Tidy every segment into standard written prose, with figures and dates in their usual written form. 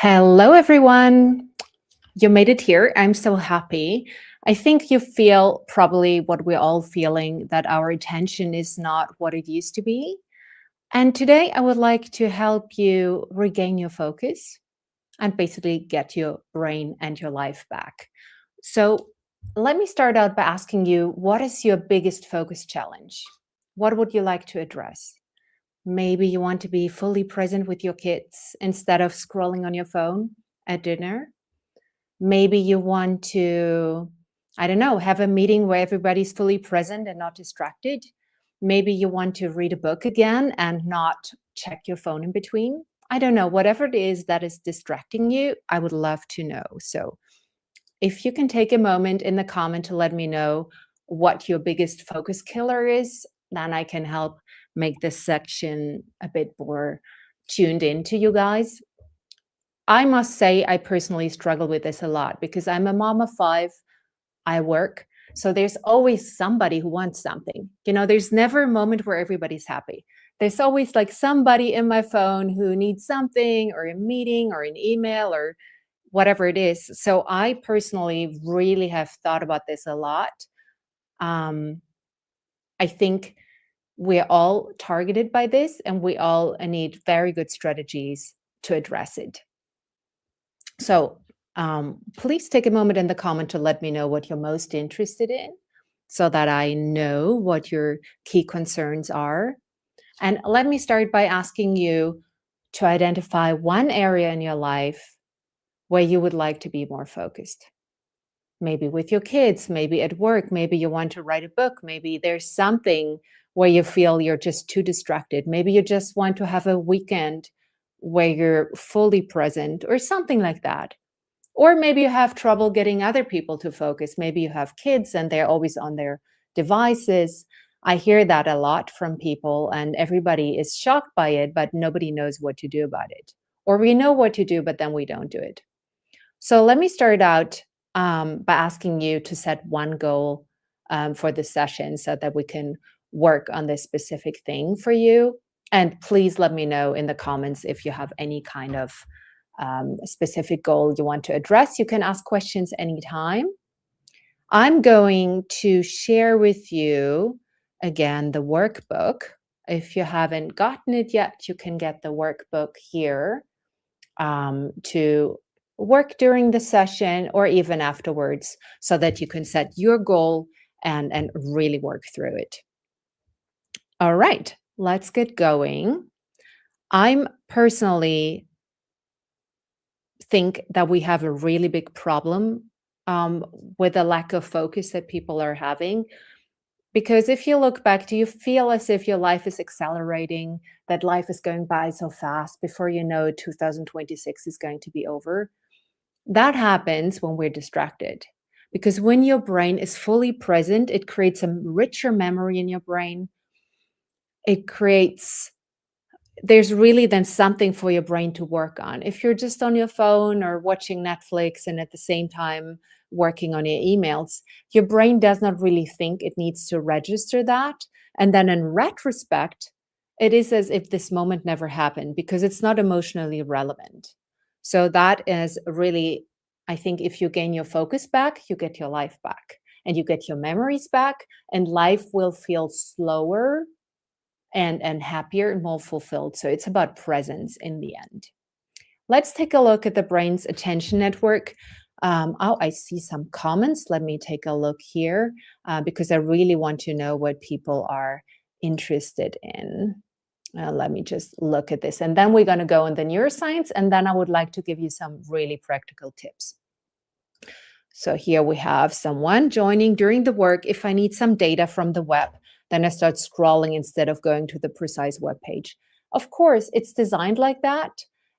Hello, everyone. You made it here. I'm so happy. I think you feel probably what we're all feeling, that our attention is not what it used to be. And today I would like to help you regain your focus and basically get your brain and your life back. So let me start out by asking you, what is your biggest focus challenge? What would you like to address? Maybe you want to be fully present with your kids instead of scrolling on your phone at dinner. Maybe you want to, I don't know, have a meeting where everybody's fully present and not distracted. Maybe you want to read a book again and not check your phone in between. I don't know, whatever it is that is distracting you, I would love to know. So if you can take a moment in the comment to let me know what your biggest focus killer is, then I can help make this section a bit more tuned into you guys. I must say, I personally struggle with this a lot because I'm a mom of five, I work. So there's always somebody who wants something. There's never a moment where everybody's happy. There's always like somebody in my phone who needs something or a meeting or an email or whatever it is. So I personally really have thought about this a lot. Um, I think we're all targeted by this and we all need very good strategies to address it. So please take a moment in the comment to let me know what you're most interested in so that I know what your key concerns are. And let me start by asking you to identify one area in your life where you would like to be more focused. Maybe with your kids, maybe at work, maybe you want to write a book, maybe there's something where you feel you're just too distracted. Maybe you just want to have a weekend where you're fully present or something like that. Or maybe you have trouble getting other people to focus. Maybe you have kids and they're always on their devices. I hear that a lot from people and everybody is shocked by it, but nobody knows what to do about it. Or we know what to do, but then we don't do it. So let me start out by asking you to set one goal for this session so that we can work on this specific thing for you. And please let me know in the comments if you have any kind of specific goal you want to address. You can ask questions anytime. I'm going to share with you again the workbook. If you haven't gotten it yet, you can get the workbook here to work during the session or even afterwards so that you can set your goal and really work through it. All right, let's get going. I'm personally think that we have a really big problem with the lack of focus that people are having. Because if you look back, do you feel as if your life is accelerating, that life is going by so fast before you know 2026 is going to be over? That happens when we're distracted. Because when your brain is fully present, it creates a richer memory in your brain. There's really then something for your brain to work on. If you're just on your phone or watching Netflix and at the same time working on your emails, your brain does not really think it needs to register that. And then in retrospect, it is as if this moment never happened because it's not emotionally relevant. So that is really, I think if you gain your focus back, you get your life back and you get your memories back, and life will feel slower and happier and more fulfilled. So it's about presence in the end. Let's take a look at the brain's attention network. Oh, I see some comments. Let me take a look here because I really want to know what people are interested in. Let me just look at this. And then we're going to go on the neuroscience. And then I would like to give you some really practical tips. So here we have someone joining during the work. If I need some data from the web, then I start scrolling instead of going to the precise web page. Of course, it's designed like that.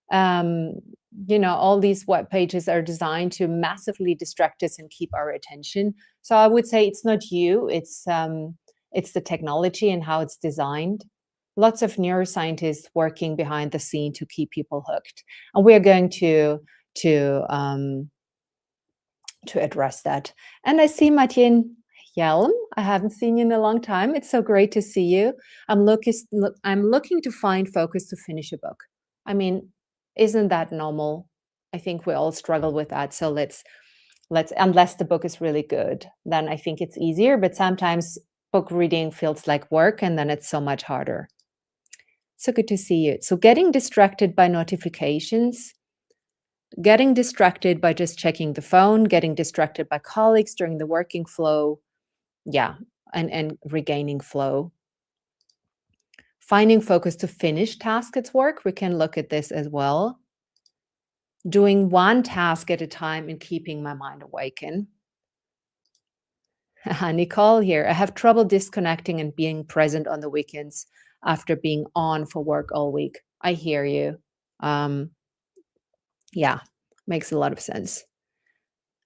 All these web pages are designed to massively distract us and keep our attention. So I would say it's not you, it's the technology and how it's designed. Lots of neuroscientists working behind the scene to keep people hooked. And we are going to address that. And I see Martin Hjelm. I haven't seen you in a long time. It's so great to see you. I'm looking to find focus to finish a book. I mean, isn't that normal? I think we all struggle with that. So let's unless the book is really good, then I think it's easier. But sometimes book reading feels like work, and then it's so much harder. So good to see you. So getting distracted by notifications, getting distracted by just checking the phone, getting distracted by colleagues during the working flow, yeah, and regaining flow. Finding focus to finish tasks at work, we can look at this as well. Doing one task at a time and keeping my mind awakened. Nicole here. I have trouble disconnecting and being present on the weekends after being on for work all week. I hear you. Yeah, makes a lot of sense.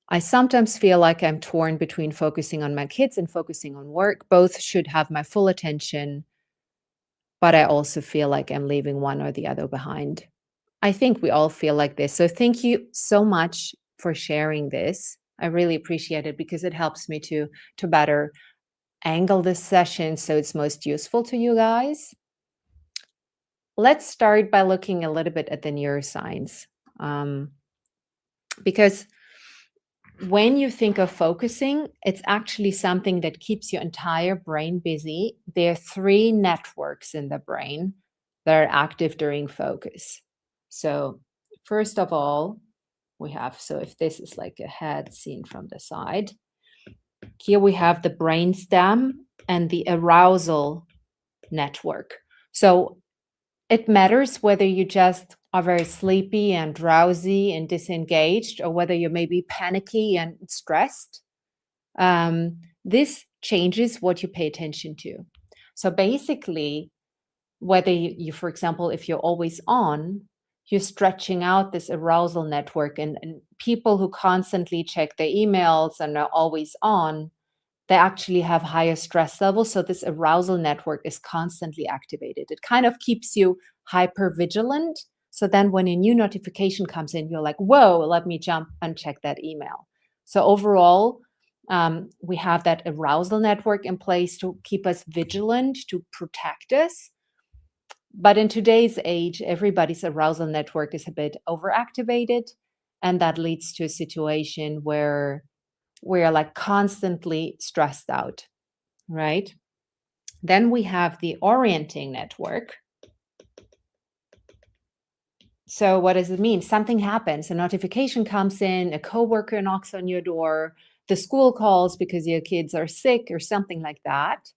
I sometimes feel like I'm torn between focusing on my kids and focusing on work. Both should have my full attention, but I also feel like I'm leaving one or the other behind. I think we all feel like this. So thank you so much for sharing this. I really appreciate it because it helps me to better angle this session so it's most useful to you guys. Let's start by looking a little bit at the neuroscience. Because when you think of focusing, it's actually something that keeps your entire brain busy. There are 3 networks in the brain that are active during focus. So first of all, we have, so if this is like a head seen from the side, here we have the brainstem and the arousal network. So it matters whether you just are very sleepy and drowsy and disengaged, or whether you're maybe panicky and stressed. This changes what you pay attention to. So basically, whether you, for example, if you're always on, you're stretching out this arousal network, and people who constantly check their emails and are always on, they actually have higher stress levels. So this arousal network is constantly activated. It kind of keeps you hyper vigilant. So then when a new notification comes in, you're like, whoa, let me jump and check that email. So overall, we have that arousal network in place to keep us vigilant, to protect us. But in today's age, everybody's arousal network is a bit overactivated. And that leads to a situation where we're like constantly stressed out, right? Then we have the orienting network. So what does it mean? Something happens, a notification comes in, a coworker knocks on your door, the school calls because your kids are sick or something like that.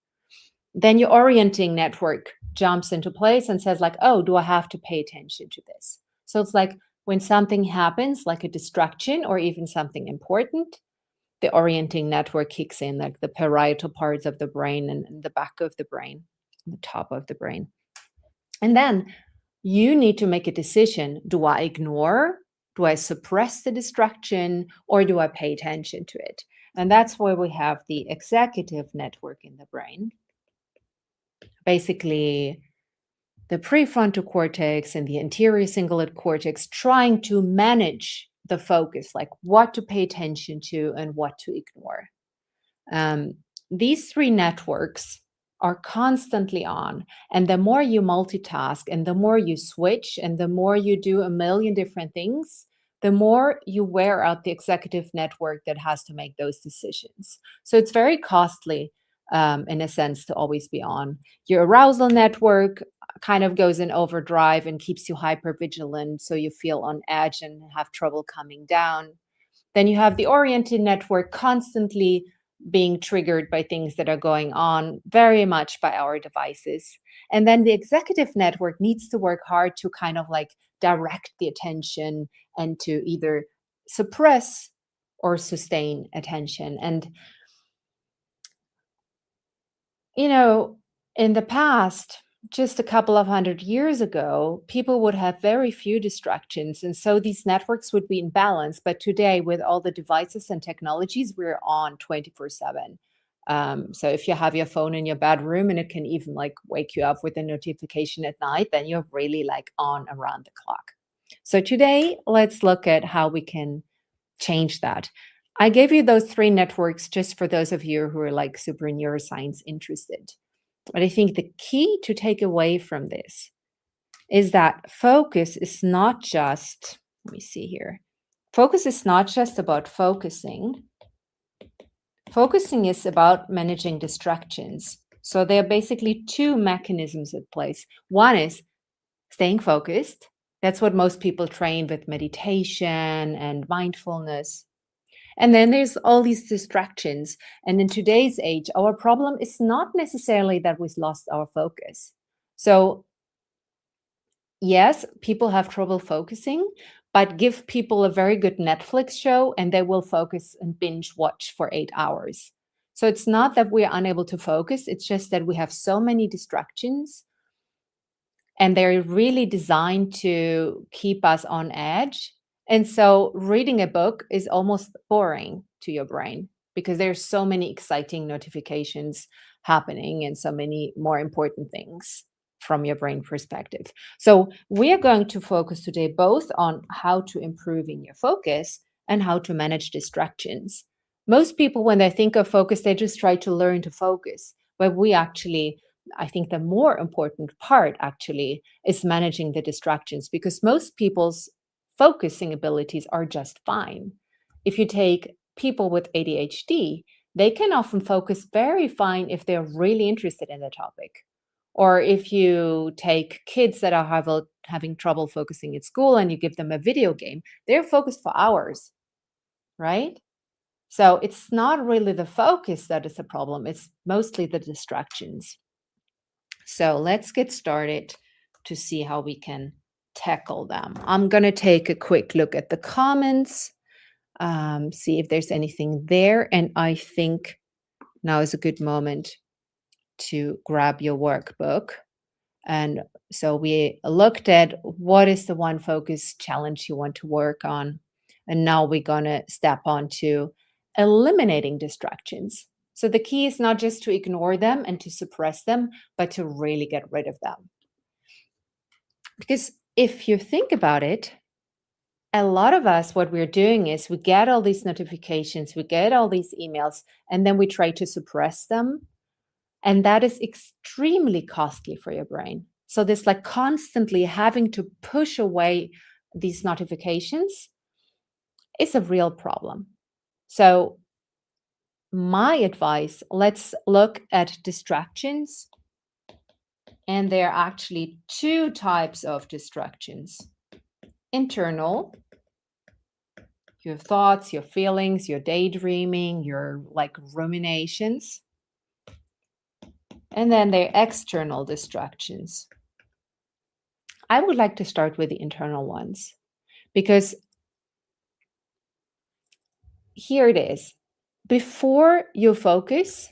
Then your orienting network jumps into place and says like, oh, do I have to pay attention to this? So it's like when something happens, like a distraction or even something important, the orienting network kicks in, like the parietal parts of the brain and the back of the brain, the top of the brain. And then you need to make a decision. Do I ignore? Do I suppress the distraction? Or do I pay attention to it? And that's where we have the executive network in the brain. Basically, the prefrontal cortex and the anterior cingulate cortex trying to manage the focus, like what to pay attention to and what to ignore. These 3 networks are constantly on. And the more you multitask and the more you switch and the more you do a million different things, the more you wear out the executive network that has to make those decisions. So it's very costly, in a sense, to always be on. Your arousal network kind of goes in overdrive and keeps you hyper vigilant, so you feel on edge and have trouble coming down. Then you have the oriented network constantly being triggered by things that are going on very much by our devices. And then the executive network needs to work hard to kind of like direct the attention and to either suppress or sustain attention. And, you know, in the past, just a couple of 100 years ago, people would have very few distractions. And so these networks would be in balance. But today, with all the devices and technologies, we're on 24/7. So if you have your phone in your bedroom and it can even like wake you up with a notification at night, then you're really like on around the clock. So today, let's look at how we can change that. I gave you those 3 networks just for those of you who are like super neuroscience interested. But I think the key to take away from this is that focus is not just, let me see here. Focus is not just about focusing. Focusing is about managing distractions. So there are basically two mechanisms at place. One is staying focused. That's what most people train with meditation and mindfulness. And then there's all these distractions. And in today's age, our problem is not necessarily that we've lost our focus. So, yes, people have trouble focusing, but give people a very good Netflix show and they will focus and binge watch for 8 hours. So, it's not that we're unable to focus, it's just that we have so many distractions and they're really designed to keep us on edge. And so reading a book is almost boring to your brain because there's so many exciting notifications happening and so many more important things from your brain perspective. So we are going to focus today both on how to improve in your focus and how to manage distractions. Most people, when they think of focus, they just try to learn to focus. But we actually, I think the more important part actually is managing the distractions because most people's focusing abilities are just fine. If you take people with ADHD, they can often focus very fine if they're really interested in the topic. Or if you take kids that are having trouble focusing at school and you give them a video game, they're focused for hours, right? So it's not really the focus that is a problem, it's mostly the distractions. So let's get started to see how we can tackle them. I'm going to take a quick look at the comments, see if there's anything there. And I think now is a good moment to grab your workbook. And so we looked at what is the one focus challenge you want to work on. And now we're going to step on to eliminating distractions. So the key is not just to ignore them and to suppress them, but to really get rid of them. Because if you think about it, a lot of us, what we're doing is we get all these notifications, we get all these emails, and then we try to suppress them. And that is extremely costly for your brain. So this like constantly having to push away these notifications is a real problem. So my advice, let's look at distractions. And there are actually two types of distractions. Internal, your thoughts, your feelings, your daydreaming, your like ruminations. And then there are external distractions. I would like to start with the internal ones because here it is. Before you focus,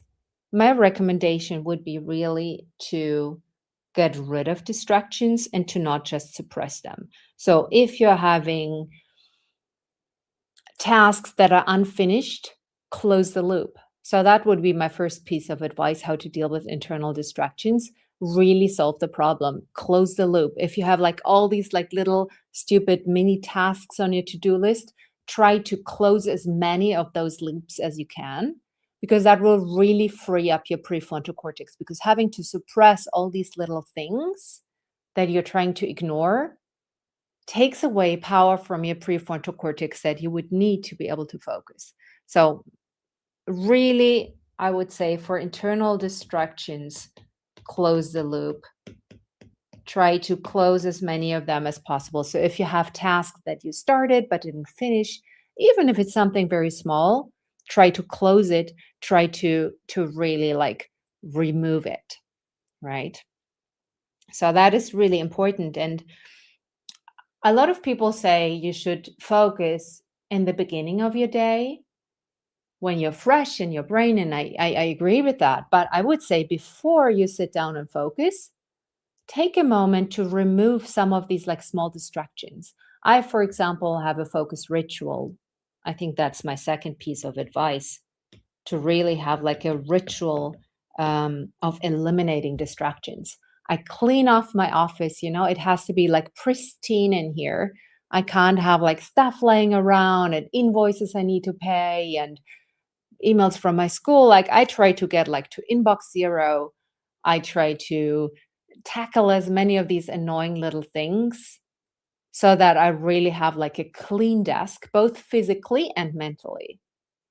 my recommendation would be really to get rid of distractions and to not just suppress them. So if you're having tasks that are unfinished, close the loop. So that would be my first piece of advice, how to deal with internal distractions. Really solve the problem. Close the loop. If you have like all these like little stupid mini tasks on your to-do list, try to close as many of those loops as you can, because that will really free up your prefrontal cortex. Because having to suppress all these little things that you're trying to ignore takes away power from your prefrontal cortex that you would need to be able to focus. So really, I would say for internal distractions, close the loop. Try to close as many of them as possible. So if you have tasks that you started but didn't finish, even if it's something very small, try to close it. Try to really like remove it, right? So that is really important. And a lot of people say you should focus in the beginning of your day when you're fresh in your brain. And I agree with that. But I would say before you sit down and focus, take a moment to remove some of these like small distractions. I, for example, have a focus ritual. I think that's my second piece of advice, to really have like a ritual of eliminating distractions. I clean off my office, it has to be like pristine in here. I can't have like stuff laying around and invoices I need to pay and emails from my school. Like I try to get like to inbox zero. I try to tackle as many of these annoying little things so that I really have like a clean desk, both physically and mentally.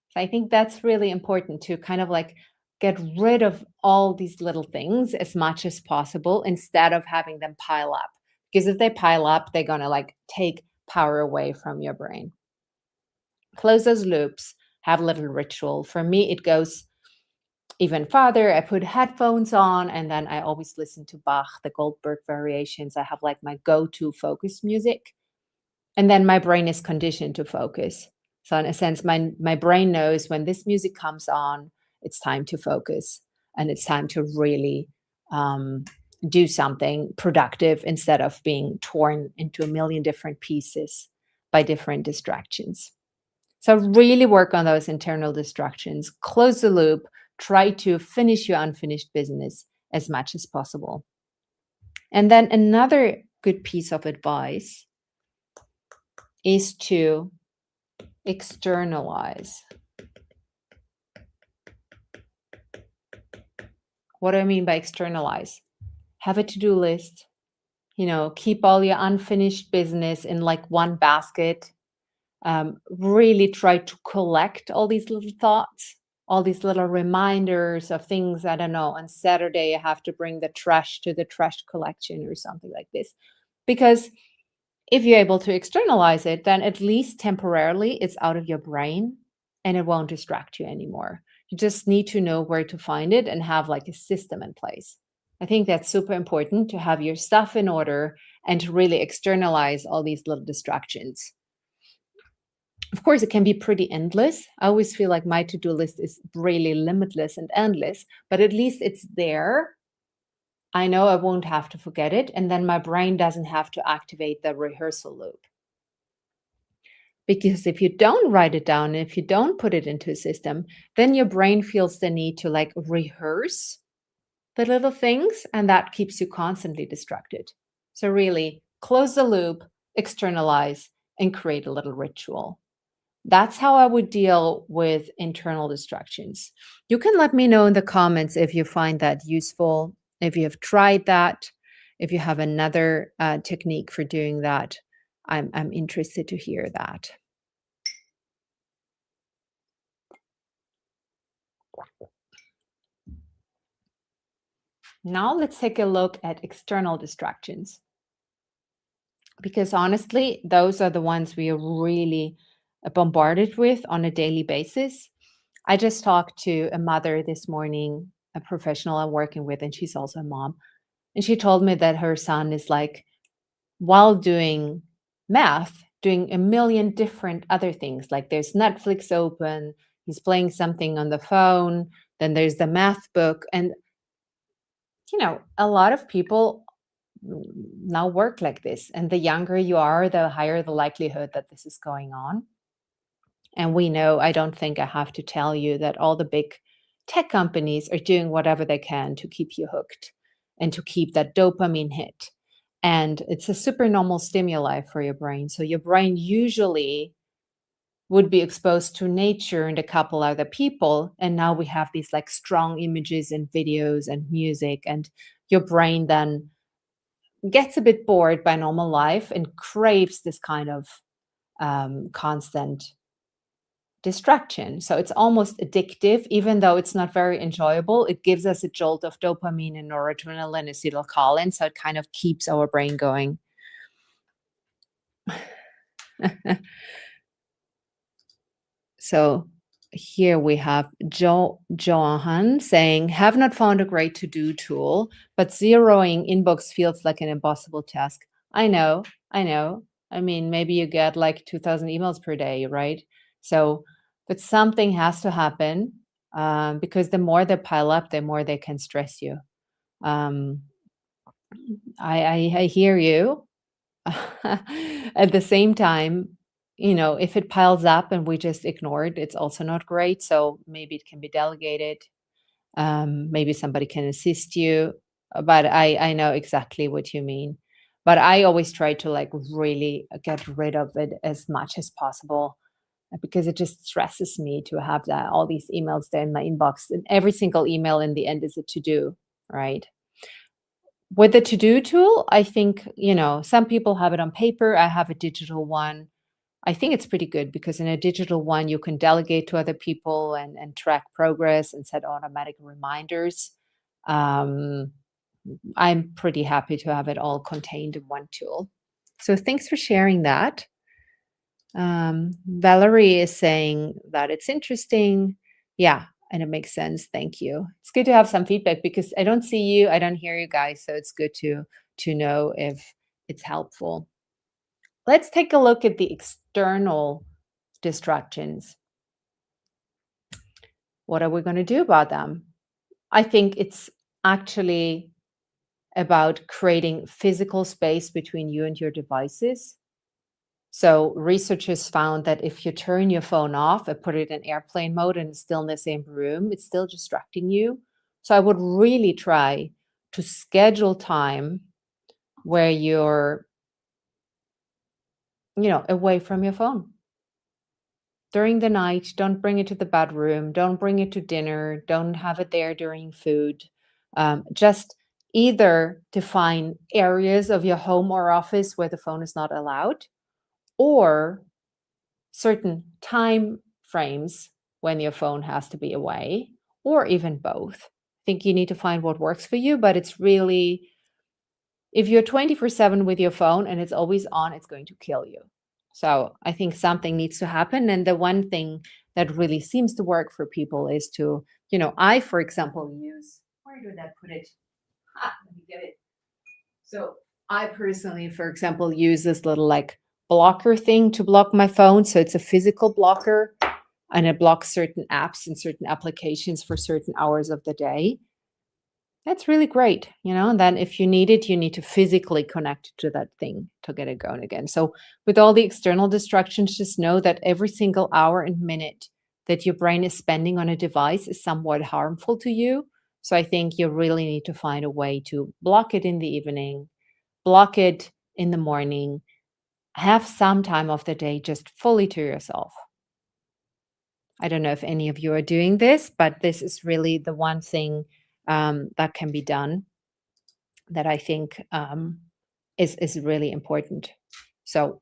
So I think that's really important to kind of like get rid of all these little things as much as possible instead of having them pile up. Because if they pile up, they're going to like take power away from your brain. Close those loops, have a little ritual. For me, it goes even farther. I put headphones on and then I always listen to Bach, the Goldberg variations. I have like my go-to focus music. And then my brain is conditioned to focus. So in a sense, my brain knows when this music comes on, it's time to focus and it's time to really do something productive instead of being torn into a million different pieces by different distractions. So really work on those internal distractions, close the loop, try to finish your unfinished business as much as possible. And then another good piece of advice is to externalize. What do I mean by externalize? Have a to-do list, keep all your unfinished business in like one basket. Really try to collect all these little thoughts, all these little reminders of things. I don't know, on Saturday, I have to bring the trash to the trash collection or something like this. Because if you're able to externalize it, then at least temporarily it's out of your brain and it won't distract you anymore. You just need to know where to find it and have like a system in place. I think that's super important to have your stuff in order and to really externalize all these little distractions. Of course, it can be pretty endless. I always feel like my to-do list is really limitless and endless, but at least it's there. I know I won't have to forget it, and then my brain doesn't have to activate the rehearsal loop. Because if you don't write it down, if you don't put it into a system, then your brain feels the need to like rehearse the little things, and that keeps you constantly distracted. So really close the loop, externalize, and create a little ritual. That's how I would deal with internal distractions. You can let me know in the comments if you find that useful, if you have tried that, if you have another technique for doing that. I'm interested to hear that. Now let's take a look at external distractions. Because honestly, those are the ones we are really bombarded with on a daily basis. I just talked to a mother this morning, a professional I'm working with, and she's also a mom. And she told me that her son is like, while doing math, doing a million different other things. Like there's Netflix open, he's playing something on the phone, then there's the math book. And, a lot of people now work like this. And the younger you are, the higher the likelihood that this is going on. And we know, I don't think I have to tell you that all the big tech companies are doing whatever they can to keep you hooked and to keep that dopamine hit. And it's a super normal stimuli for your brain. So your brain usually would be exposed to nature and a couple other people. And now we have these like strong images and videos and music. And your brain then gets a bit bored by normal life and craves this kind of constant distraction. So it's almost addictive, even though it's not very enjoyable. It gives us a jolt of dopamine and noradrenaline, acetylcholine. So it kind of keeps our brain going. So here we have Johan saying, have not found a great to-do tool, but zeroing inbox feels like an impossible task. I know. I mean, maybe you get like 2,000 emails per day, right? But something has to happen because the more they pile up, the more they can stress you. I hear you. At the same time, if it piles up and we just ignore it, it's also not great. So maybe it can be delegated. Maybe somebody can assist you. But I know exactly what you mean. But I always try to like really get rid of it as much as possible because it just stresses me to have all these emails there in my inbox. And every single email in the end is a to-do, right? With the to-do tool, I think, some people have it on paper. I have a digital one. I think it's pretty good because in a digital one, you can delegate to other people and track progress and set automatic reminders. Um, I'm pretty happy to have it all contained in one tool. So thanks for sharing that. Valerie is saying that it's interesting. Yeah, and it makes sense. Thank you. It's good to have some feedback because I don't see you, I don't hear you guys, so it's good to know if it's helpful. Let's take a look at the external distractions. What are we going to do about them? I think it's actually about creating physical space between you and your devices. So researchers found that if you turn your phone off and put it in airplane mode and it's still in the same room, it's still distracting you. So I would really try to schedule time where you're, away from your phone. During the night, don't bring it to the bedroom, don't bring it to dinner, don't have it there during food. Just either define areas of your home or office where the phone is not allowed, or certain time frames when your phone has to be away, or even both. I think you need to find what works for you, but it's really, if you're 24/7 with your phone and it's always on, it's going to kill you. So I think something needs to happen. And the one thing that really seems to work for people is to, I, for example, use, where did I put it? Let me get it. So I personally, for example, use this little like blocker thing to block my phone. So it's a physical blocker and it blocks certain apps and certain applications for certain hours of the day. That's really great, and then if you need it, you need to physically connect to that thing to get it going again. So with all the external distractions, just know that every single hour and minute that your brain is spending on a device is somewhat harmful to you. So I think you really need to find a way to block it in the evening, block it in the morning, have some time of the day just fully to yourself. I don't know if any of you are doing this, but this is really the one thing that can be done that I think is really important. So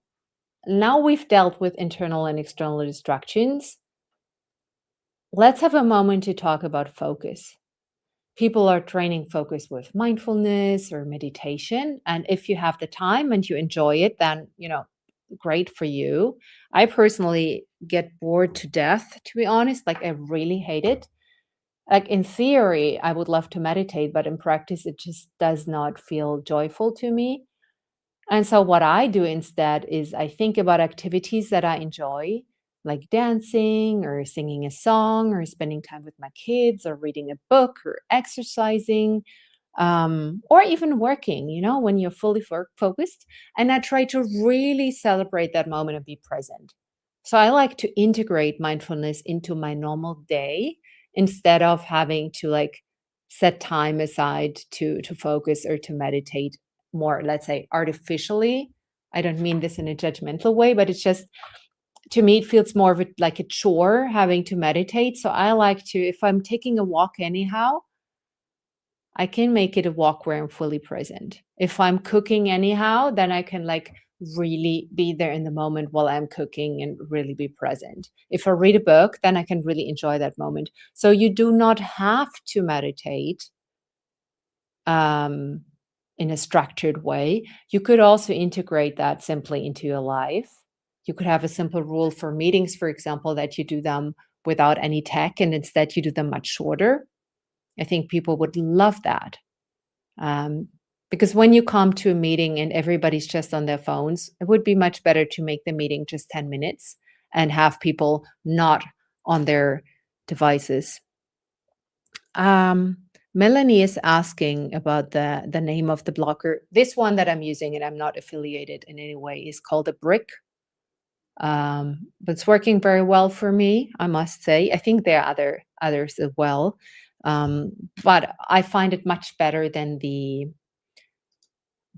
now we've dealt with internal and external distractions. Let's have a moment to talk about focus. People are training focus with mindfulness or meditation. And if you have the time and you enjoy it, then, great for you. I personally get bored to death, to be honest. Like, I really hate it. Like, in theory, I would love to meditate, but in practice, it just does not feel joyful to me. And so what I do instead is I think about activities that I enjoy, like dancing or singing a song or spending time with my kids or reading a book or exercising, or even working, when you're fully focused. And I try to really celebrate that moment and be present. So I like to integrate mindfulness into my normal day instead of having to like set time aside to focus or to meditate more, let's say, artificially. I don't mean this in a judgmental way, but it's just, to me, it feels more of like a chore having to meditate. So I like to, if I'm taking a walk anyhow, I can make it a walk where I'm fully present. If I'm cooking anyhow, then I can like really be there in the moment while I'm cooking and really be present. If I read a book, then I can really enjoy that moment. So you do not have to meditate um, in a structured way. You could also integrate that simply into your life. You could have a simple rule for meetings, for example, that you do them without any tech and instead you do them much shorter. I think people would love that. Um, because when you come to a meeting and everybody's just on their phones, it would be much better to make the meeting just 10 minutes and have people not on their devices. Melanie is asking about the name of the blocker. This one that I'm using, and I'm not affiliated in any way, is called a brick. But it's working very well for me, I must say. I think there are others as well. But I find it much better than the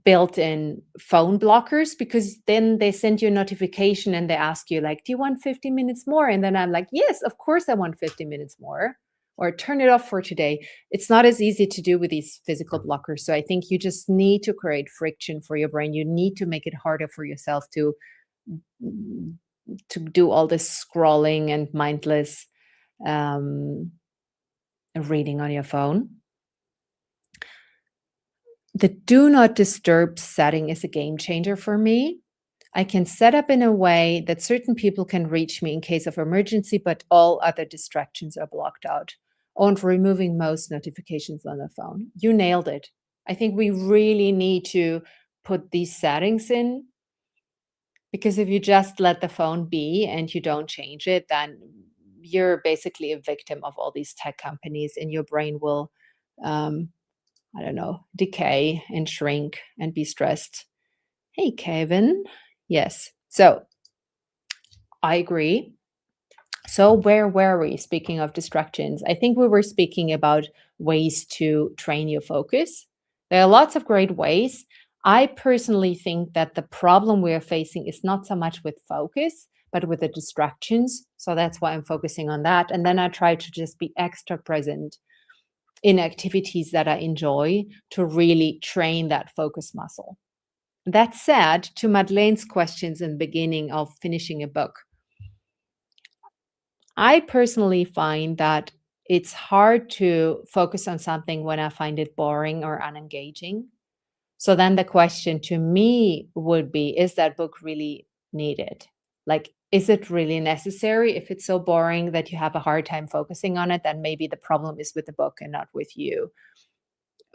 built-in phone blockers, because then they send you a notification and they ask you like, do you want 50 minutes more? And then I'm like, yes, of course I want 50 minutes more. or turn it off for today. It's not as easy to do with these physical blockers. So I think you just need to create friction for your brain. You need to make it harder for yourself to do all this scrolling and mindless um, reading on your phone. The do not disturb setting is a game changer for me. I can set up in a way that certain people can reach me in case of emergency, but all other distractions are blocked out. And removing most notifications on the phone. You nailed it. I think we really need to put these settings in, because if you just let the phone be and you don't change it, then you're basically a victim of all these tech companies, and your brain will, um, I don't know, decay and shrink and be stressed. Hey, Kevin. Yes. So I agree. So where were we? Speaking of distractions, I think we were speaking about ways to train your focus. There are lots of great ways. I personally think that the problem we are facing is not so much with focus, but with the distractions. So that's why I'm focusing on that. And then I try to just be extra present in activities that I enjoy to really train that focus muscle. That said, to Madeleine's questions in the beginning of finishing a book, I personally find that it's hard to focus on something when I find it boring or unengaging. So then the question to me would be, is that book really needed? Like, is it really necessary? If it's so boring that you have a hard time focusing on it, then maybe the problem is with the book and not with you.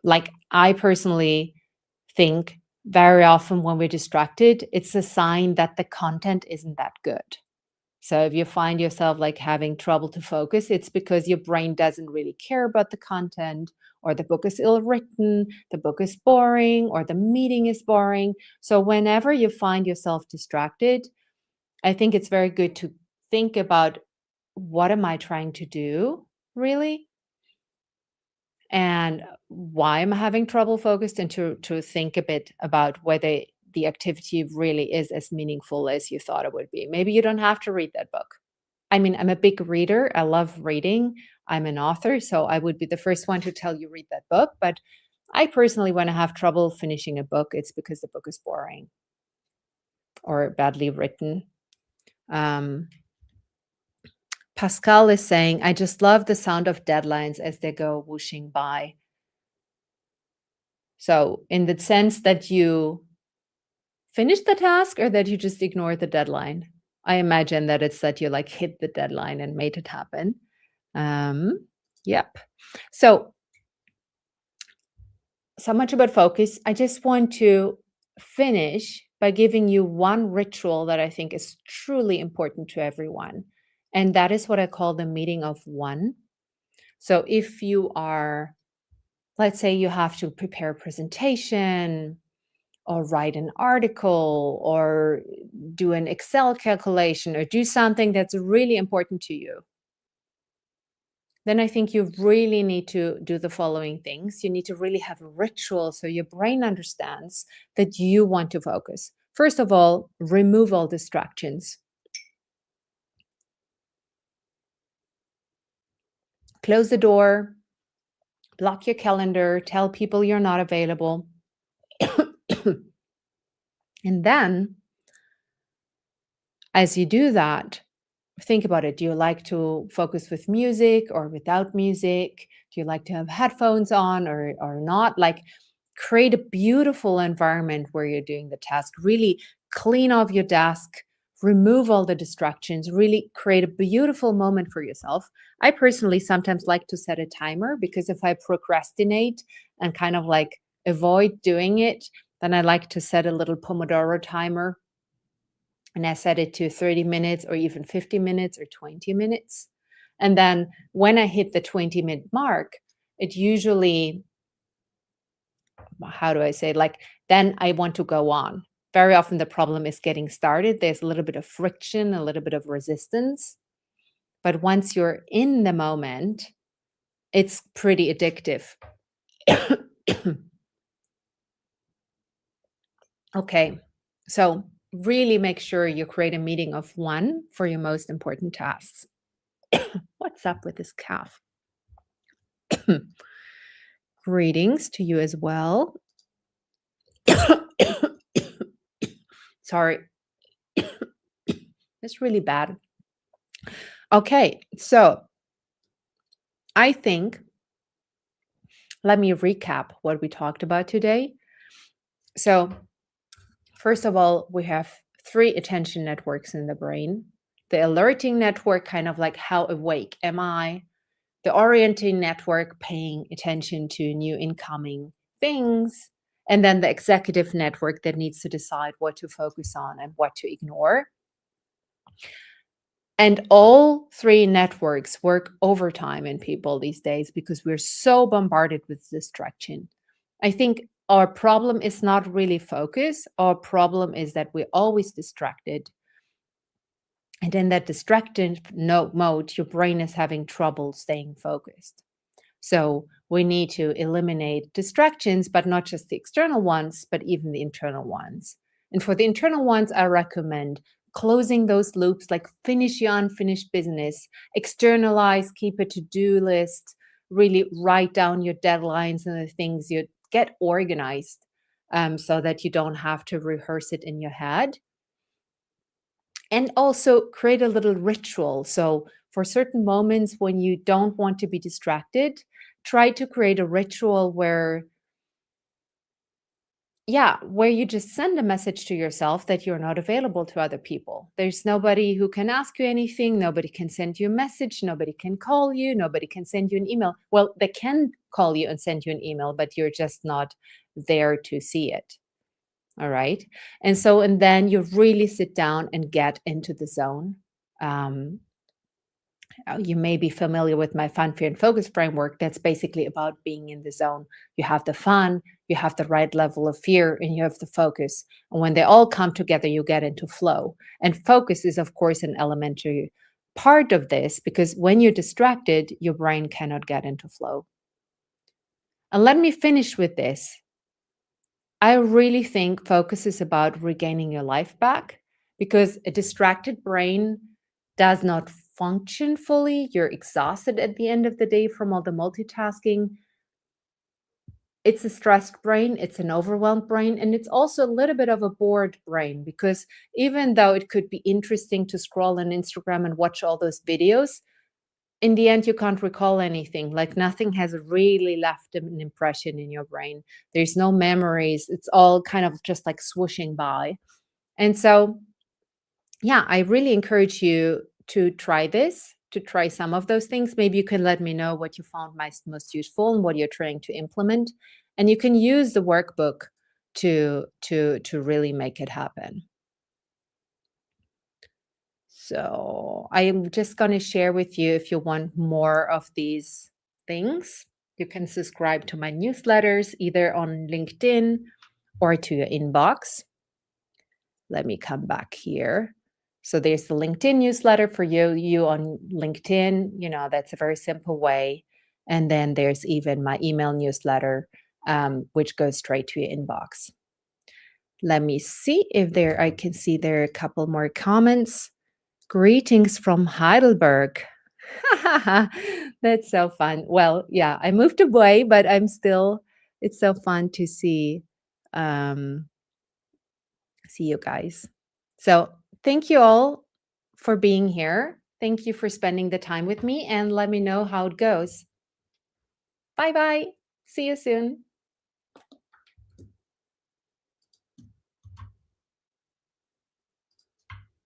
Like, I personally think very often when we're distracted, it's a sign that the content isn't that good. So if you find yourself like having trouble to focus, it's because your brain doesn't really care about the content, or the book is ill written, the book is boring, or the meeting is boring. So whenever you find yourself distracted, I think it's very good to think about, what am I trying to do really? And why am I having trouble focused, and to think a bit about whether the activity really is as meaningful as you thought it would be. Maybe you don't have to read that book. I mean, I'm a big reader. I love reading. I'm an author, so I would be the first one to tell you read that book. But I personally, when I have trouble finishing a book, it's because the book is boring or badly written. Um, Pascal is saying, I just love the sound of deadlines as they go whooshing by. So, in the sense that you finish the task, or that you just ignore the deadline? I imagine that it's that you like hit the deadline and made it happen. Yep. So, so much about focus. I just want to finish by giving you one ritual that I think is truly important to everyone. And that is what I call the meeting of one. So if you are, let's say you have to prepare a presentation, or write an article, or do an Excel calculation, or do something that's really important to you, then I think you really need to do the following things. You need to really have a ritual so your brain understands that you want to focus. First of all, remove all distractions. Close the door, block your calendar, tell people you're not available. And then, as you do that, think about it. Do you like to focus with music or without music? Do you like to have headphones on or not? Like, create a beautiful environment where you're doing the task. Really clean off your desk, remove all the distractions, really create a beautiful moment for yourself. I personally sometimes like to set a timer, because if I procrastinate and kind of like avoid doing it, then I like to set a little Pomodoro timer, and I set it to 30 minutes or even 50 minutes or 20 minutes. And then when I hit the 20-minute mark, it usually, how do I say, like, then I want to go on. Very often the problem is getting started. There's a little bit of friction, a little bit of resistance. But once you're in the moment, it's pretty addictive. Okay, so really make sure you create a meeting of one for your most important tasks. What's up with this cough? Greetings to you as well. Sorry, it's really bad. Okay, so I think, let me recap what we talked about today. So, first of all, we have three attention networks in the brain. The alerting network, kind of like how awake am I? The orienting network, paying attention to new incoming things. And then the executive network that needs to decide what to focus on and what to ignore. And all three networks work overtime in people these days because we're so bombarded with distraction. I think our problem is not really focus. Our problem is that we're always distracted. And in that distracted mode, your brain is having trouble staying focused. So we need to eliminate distractions, but not just the external ones, but even the internal ones. And for the internal ones, I recommend closing those loops, like finish your unfinished business, externalize, keep a to-do list, really write down your deadlines and the things you get organized, so that you don't have to rehearse it in your head. And also create a little ritual. So, for certain moments when you don't want to be distracted, try to create a ritual where, yeah, where you just send a message to yourself that you're not available to other people. There's nobody who can ask you anything. Nobody can send you a message. Nobody can call you. Nobody can send you an email. Well, they can call you and send you an email, but you're just not there to see it. All right. And so, and then you really sit down and get into the zone. Um, you may be familiar with my fun, fear, and focus framework. That's basically about being in the zone. You have the fun, you have the right level of fear, and you have the focus. And when they all come together, you get into flow. And focus is, of course, an elementary part of this because when you're distracted, your brain cannot get into flow. And let me finish with this. I really think focus is about regaining your life back because a distracted brain does not function fully. You're exhausted at the end of the day from all the multitasking. It's a stressed brain, it's an overwhelmed brain, and it's also a little bit of a bored brain because even though it could be interesting to scroll on Instagram and watch all those videos, in the end, you can't recall anything. Like nothing has really left an impression in your brain. There's no memories. It's all kind of just like swooshing by. And so, yeah, I really encourage you to try this, to try some of those things. Maybe you can let me know what you found most useful and what you're trying to implement. And you can use the workbook to really make it happen. So I'm just going to share with you if you want more of these things. You can subscribe to my newsletters either on LinkedIn or to your inbox. Let me come back here. So there's the LinkedIn newsletter for you on LinkedIn. That's a very simple way. And then there's even my email newsletter, which goes straight to your inbox. Let me see if I can see there are a couple more comments. Greetings from Heidelberg. That's so fun. Well, yeah, I moved away, but it's so fun to um, see you guys. So thank you all for being here. Thank you for spending the time with me and let me know how it goes. Bye bye. See you soon.